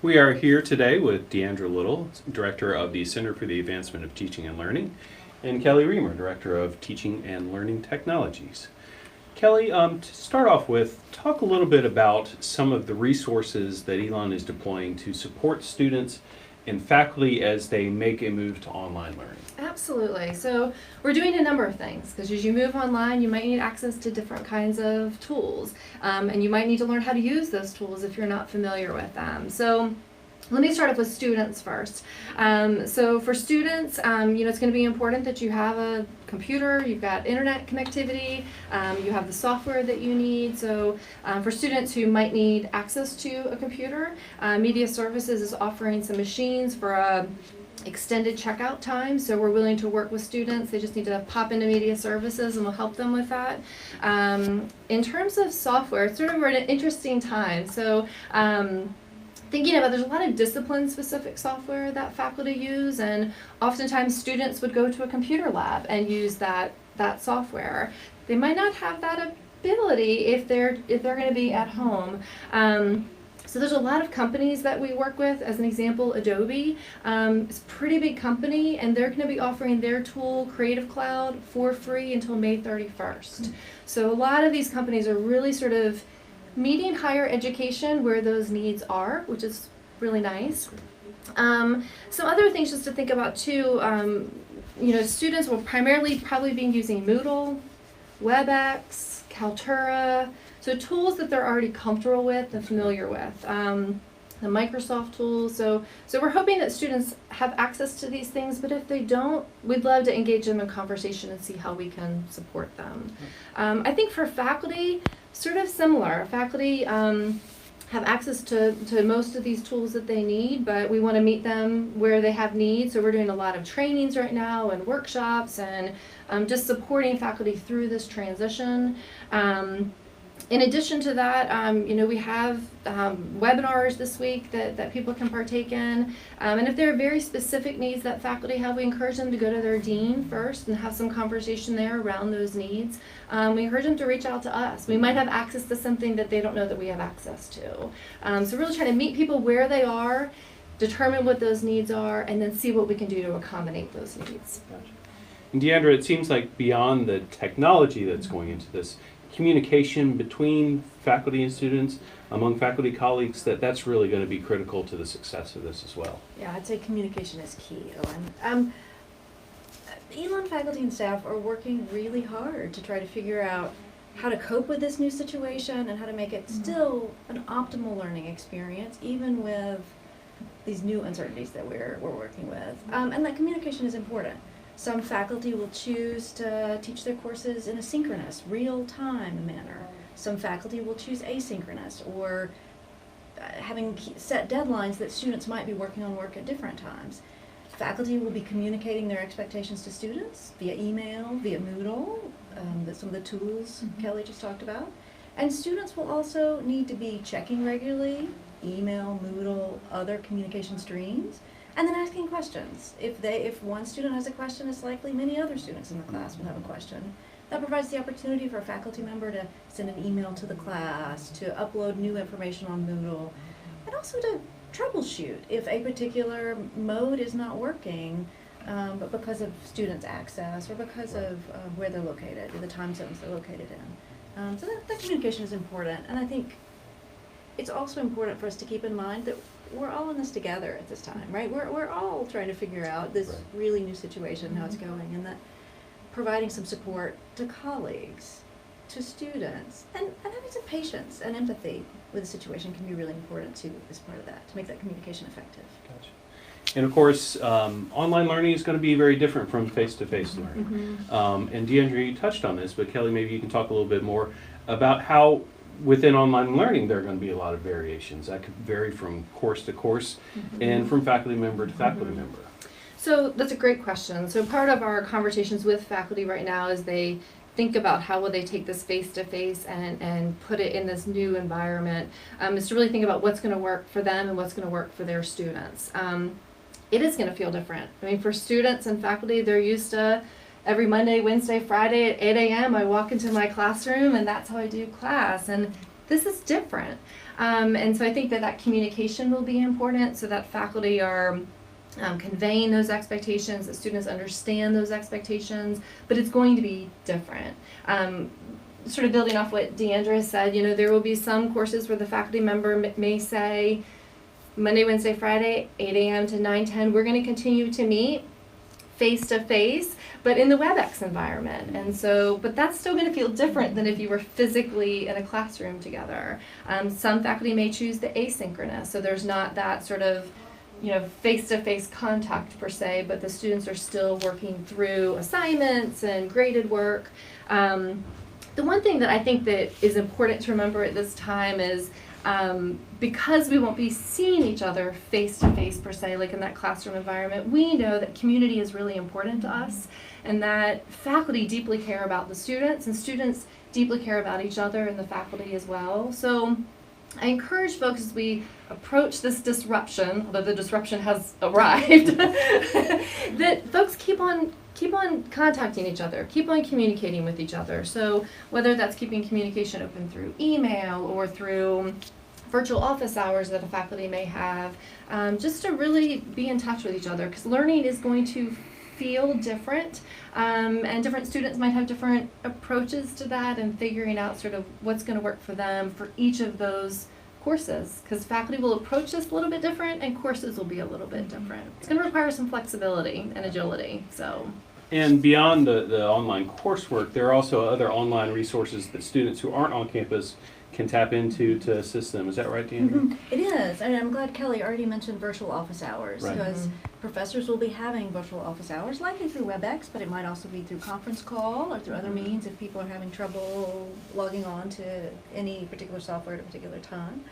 We are here today with Deandra Little, Director of the Center for the Advancement of Teaching and Learning, and Kelly Reimer, Director of Teaching and Learning Technologies. Kelly, to start off with, talk a little bit about some of the resources that Elon is deploying to support students and faculty as they make a move to online learning. Absolutely. So we're doing a number of things because as you move online, you might need access to different kinds of tools, and you might need to learn how to use those tools if you're not familiar with them. So let me start off with students first. So for students, it's going to be important that you have a computer, you've got internet connectivity, you have the software that you need. So for students who might need access to a computer, Media Services is offering some machines for a extended checkout time, so we're willing to work with students. They just need to pop into Media Services and we'll help them with that. In terms of software, it's sort of an interesting time. So thinking about, there's a lot of discipline-specific software that faculty use, and oftentimes students would go to a computer lab and use that software. They might not have that ability if they're going to be at home. So there's a lot of companies that we work with. As an example, Adobe is a pretty big company, and they're going to be offering their tool, Creative Cloud, for free until May 31st. So a lot of these companies are really sort of meeting higher education where those needs are, which is really nice. Some other things just to think about too, students will primarily probably be using Moodle, WebEx, Kaltura, so tools that they're already comfortable with and familiar with. The Microsoft tools, so we're hoping that students have access to these things, but if they don't, we'd love to engage them in conversation and see how we can support them. I think for faculty, sort of similar. Faculty have access to most of these tools that they need, but we want to meet them where they have needs. So we're doing a lot of trainings right now and workshops and just supporting faculty through this transition. In addition to that, we have webinars this week that people can partake in. And if there are very specific needs that faculty have, we encourage them to go to their dean first and have some conversation there around those needs. We encourage them to reach out to us. We might have access to something that they don't know that we have access to. So really trying to meet people where they are, determine what those needs are, and then see what we can do to accommodate those needs. Gotcha. And Deandra, it seems like beyond the technology that's going into this, communication between faculty and students, among faculty colleagues, that's really going to be critical to the success of this as well. Yeah, I'd say communication is key, Owen. Elon faculty and staff are working really hard to try to figure out how to cope with this new situation and how to make it still an optimal learning experience, even with these new uncertainties that we're working with. And that communication is important. Some faculty will choose to teach their courses in a synchronous, real-time manner. Some faculty will choose asynchronous, or having set deadlines that students might be working on work at different times. Faculty will be communicating their expectations to students via email, via Moodle, some of the tools Kelly just talked about. And students will also need to be checking regularly, email, Moodle, other communication streams, and then asking questions. If one student has a question, it's likely many other students in the class will have a question. That provides the opportunity for a faculty member to send an email to the class, to upload new information on Moodle, and also to troubleshoot if a particular mode is not working, but because of students' access or because of where they're located, or the time zones they're located in. So that communication is important, and I think it's also important for us to keep in mind that we're all in this together at this time, right? We're all trying to figure out this really new situation, how it's going, and that providing some support to colleagues, to students, and having some patience and empathy with the situation can be really important too as part of that, to make that communication effective. Gotcha. And of course, online learning is going to be very different from face-to-face learning. And Deandra, you touched on this, but Kelly, maybe you can talk a little bit more about how within online learning there are going to be a lot of variations. That could vary from course to course and from faculty member to faculty member. So that's a great question. So part of our conversations with faculty right now is they think about how will they take this face-to-face and put it in this new environment, is to really think about what's going to work for them and what's going to work for their students. It is going to feel different. I mean, for students and faculty, they're used to every Monday, Wednesday, Friday at 8 a.m. I walk into my classroom and that's how I do class. And this is different. And so I think that that communication will be important so that faculty are conveying those expectations, that students understand those expectations, but it's going to be different. Sort of building off what Deandra said, there will be some courses where the faculty member may say, Monday, Wednesday, Friday, 8 a.m. to 9:10, we're going to continue to meet face to face, but in the WebEx environment. And so, but that's still going to feel different than if you were physically in a classroom together. Some faculty may choose the asynchronous, so there's not that sort of face-to-face contact per se, but the students are still working through assignments and graded work. The one thing that I think that is important to remember at this time is because we won't be seeing each other face-to-face per se, like in that classroom environment, we know that community is really important to us and that faculty deeply care about the students and students deeply care about each other and the faculty as well. So I encourage folks as we approach this disruption, although the disruption has arrived, that folks keep on contacting each other, keep on communicating with each other. So whether that's keeping communication open through email or through virtual office hours that a faculty may have, just to really be in touch with each other, because learning is going to feel different, and different students might have different approaches to that, and figuring out sort of what's going to work for them for each of those courses, because faculty will approach this a little bit different and courses will be a little bit different. It's going to require some flexibility and agility. And beyond the online coursework, there are also other online resources that students who aren't on campus can tap into to assist them. Is that right, Deandra? It is, and I'm glad Kelly already mentioned virtual office hours, Right. because professors will be having virtual office hours, likely through WebEx, but it might also be through conference call or through other means if people are having trouble logging on to any particular software at a particular time.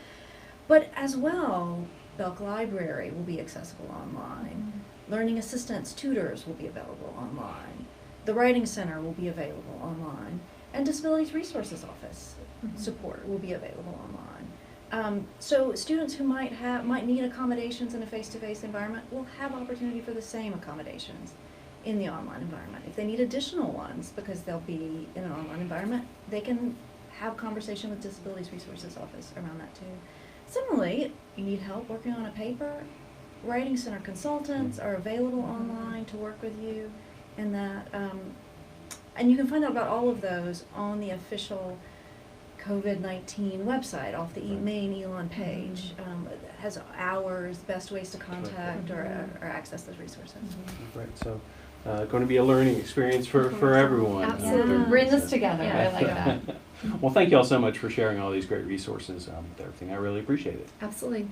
But as well, Belk Library will be accessible online. Learning assistants, tutors will be available online. The Writing Center will be available online. And Disabilities Resources Office support will be available online. So students who might need accommodations in a face-to-face environment will have opportunity for the same accommodations in the online environment. If they need additional ones because they'll be in an online environment, they can have conversation with Disabilities Resources Office around that too. Similarly, you need help working on a paper, Writing Center consultants are available online to work with you in that. And you can find out about all of those on the official COVID-19 website off the main Elon page. It has hours, best ways to contact or access those resources. Right, so going to be a learning experience for everyone. Absolutely. Yeah. We're in this together. Yeah. I like that. Well, thank you all so much for sharing all these great resources with everything. I really appreciate it. Absolutely.